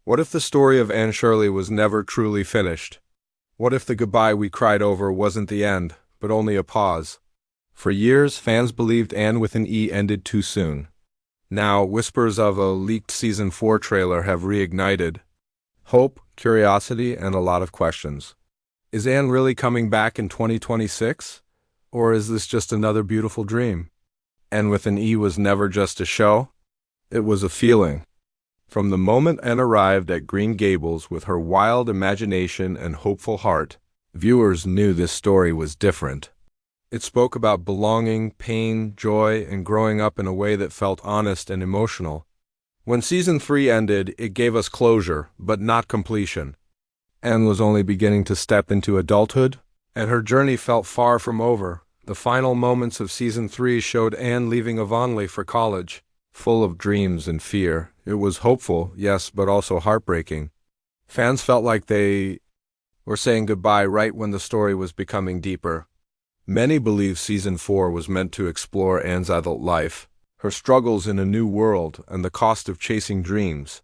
What if the story of Anne Shirley was never truly finished? What if the goodbye we cried over wasn't the end, but only a pause? For years, fans believed Anne with an E ended too soon. Now, whispers of a leaked Season 4 trailer have reignited hope, curiosity, and a lot of questions. Is Anne really coming back in 2026? Or is this just another beautiful dream? Anne with an E was never just a show. It was a feeling. From the moment Anne arrived at Green Gables with her wild imagination and hopeful heart, viewers knew this story was different. It spoke about belonging, pain, joy, and growing up in a way that felt honest and emotional. When Season 3 ended, it gave us closure, but not completion. Anne was only beginning to step into adulthood, and her journey felt far from over. The final moments of Season 3 showed Anne leaving Avonlea for college, full of dreams and fear. It was hopeful, yes, but also heartbreaking. Fans felt like they were saying goodbye right when the story was becoming deeper. Many believe Season 4 was meant to explore Anne's adult life, her struggles in a new world, and the cost of chasing dreams.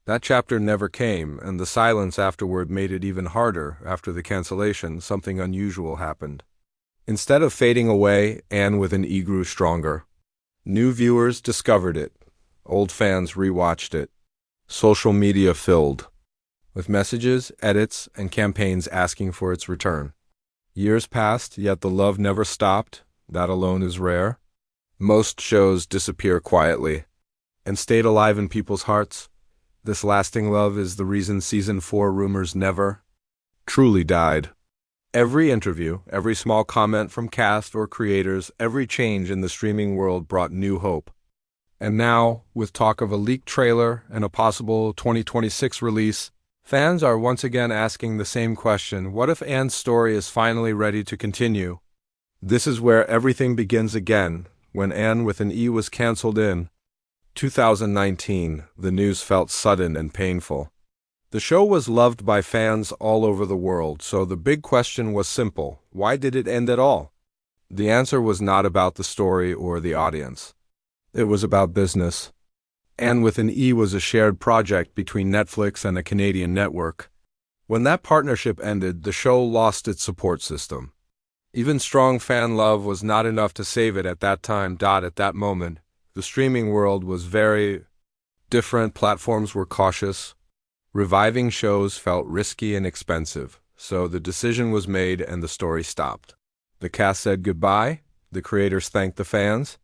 That chapter never came, and the silence afterward made it even harder. After the cancellation, something unusual happened. Instead of fading away, Anne with an E grew stronger. New viewers discovered it. Old fans rewatched it. Social media filled with messages, edits, and campaigns asking for its return. Years passed, yet the love never stopped. That alone is rare. Most shows disappear quietly and stayed alive in people's hearts. This lasting love is the reason Season 4 rumors never truly died. Every interview, every small comment from cast or creators, every change in the streaming world brought new hope. And now, with talk of a leaked trailer and a possible 2026 release, fans are once again asking the same question: what if Anne's story is finally ready to continue? This is where everything begins again. When Anne with an E was canceled in 2019, the news felt sudden and painful. The show was loved by fans all over the world, so the big question was simple: why did it end at all? The answer was not about the story or the audience. It was about business. Anne with an E was a shared project between Netflix and a Canadian network. When that partnership ended, the show lost its support system. Even strong fan love was not enough to save it at that time. At that moment, the streaming world was very different. Platforms were cautious. Reviving shows felt risky and expensive, so the decision was made and the story stopped. The cast said goodbye, the creators thanked the fans,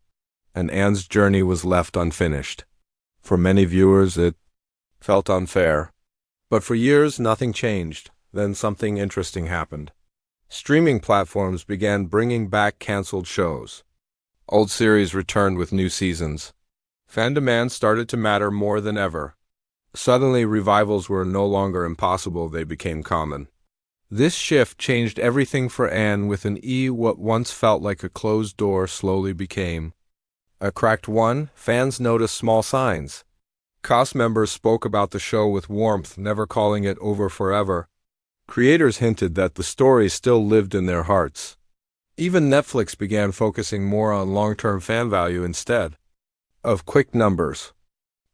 and Anne's journey was left unfinished. For many viewers, it felt unfair. But for years, nothing changed. Then something interesting happened. Streaming platforms began bringing back canceled shows. Old series returned with new seasons. Fan demand started to matter more than ever. Suddenly, revivals were no longer impossible, they became common. This shift changed everything for Anne with an E. What once felt like a closed door slowly became a cracked one. Fans noticed small signs. Cast members spoke about the show with warmth, never calling it over forever. Creators hinted that the story still lived in their hearts. Even Netflix began focusing more on long-term fan value instead of quick numbers.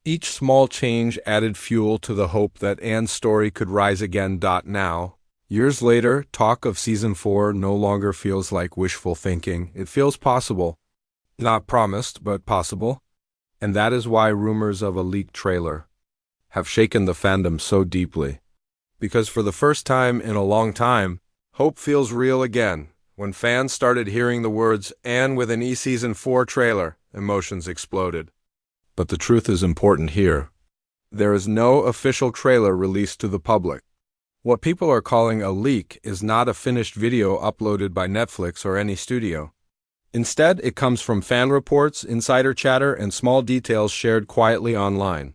Each small change added fuel to the hope that Anne's story could rise again. Now, years later, talk of Season 4 no longer feels like wishful thinking. It feels possible. Not promised, but possible. And that is why rumors of a leaked trailer have shaken the fandom so deeply. Because for the first time in a long time, hope feels real again. When fans started hearing the words "Anne with an E Season 4 trailer," emotions exploded. But the truth is important here. There is no official trailer released to the public. What people are calling a leak is not a finished video uploaded by Netflix or any studio. Instead, it comes from fan reports, insider chatter, and small details shared quietly online.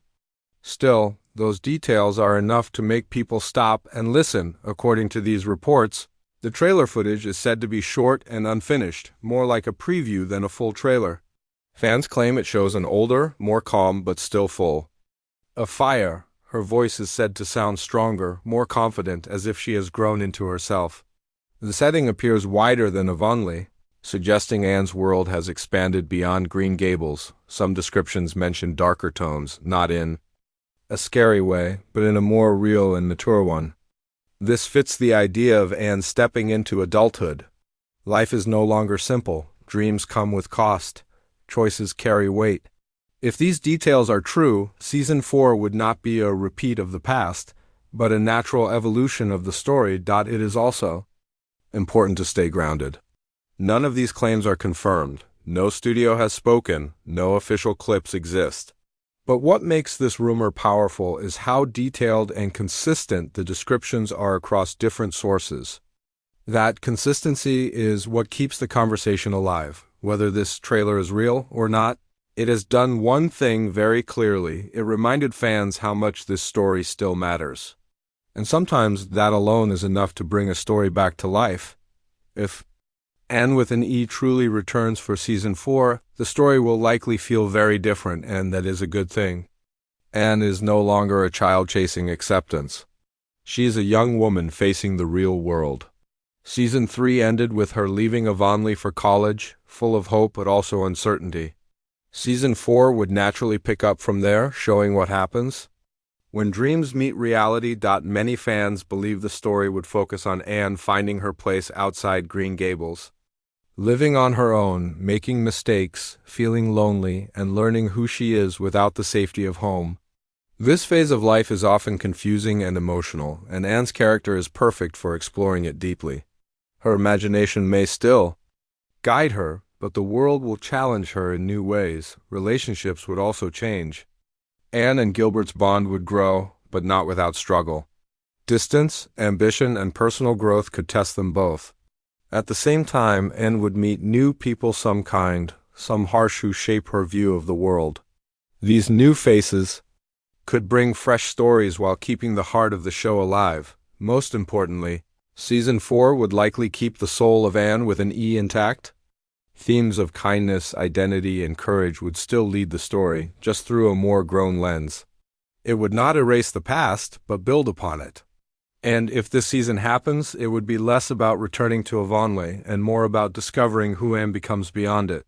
Still, those details are enough to make people stop and listen. According to these reports, the trailer footage is said to be short and unfinished, more like a preview than a full trailer. Fans claim it shows an older, more calm, but still full of fire. Her voice is said to sound stronger, more confident, as if she has grown into herself. The setting appears wider than Avonlea, suggesting Anne's world has expanded beyond Green Gables. Some descriptions mention darker tones, not in A scary way, but in a more real and mature one. This fits the idea of Anne stepping into adulthood. Life is no longer simple, dreams come with cost, choices carry weight. If these details are true, Season 4 would not be a repeat of the past, but a natural evolution of the story. It is also important to stay grounded. None of these claims are confirmed, no studio has spoken, no official clips exist. But what makes this rumor powerful is how detailed and consistent the descriptions are across different sources. That consistency is what keeps the conversation alive, whether this trailer is real or not. It has done one thing very clearly. It reminded fans how much this story still matters. And sometimes that alone is enough to bring a story back to life. If Anne with an E truly returns for Season 4, the story will likely feel very different, and that is a good thing. Anne is no longer a child chasing acceptance. She is a young woman facing the real world. Season 3 ended with her leaving Avonlea for college, full of hope but also uncertainty. Season 4 would naturally pick up from there, showing what happens. When dreams meet reality. Many fans believe the story would focus on Anne finding her place outside Green Gables. Living on her own, making mistakes, feeling lonely, and learning who she is without the safety of home. This phase of life is often confusing and emotional, and Anne's character is perfect for exploring it deeply. Her imagination may still guide her, but the world will challenge her in new ways. Relationships would also change. Anne and Gilbert's bond would grow, but not without struggle. Distance, ambition, and personal growth could test them both. At the same time, Anne would meet new people, some kind, some harsh, who shape her view of the world. These new faces could bring fresh stories while keeping the heart of the show alive. Most importantly, Season 4 would likely keep the soul of Anne with an E intact. Themes of kindness, identity, and courage would still lead the story, just through a more grown lens. It would not erase the past, but build upon it. And if this season happens, it would be less about returning to Avonlea and more about discovering who Anne becomes beyond it.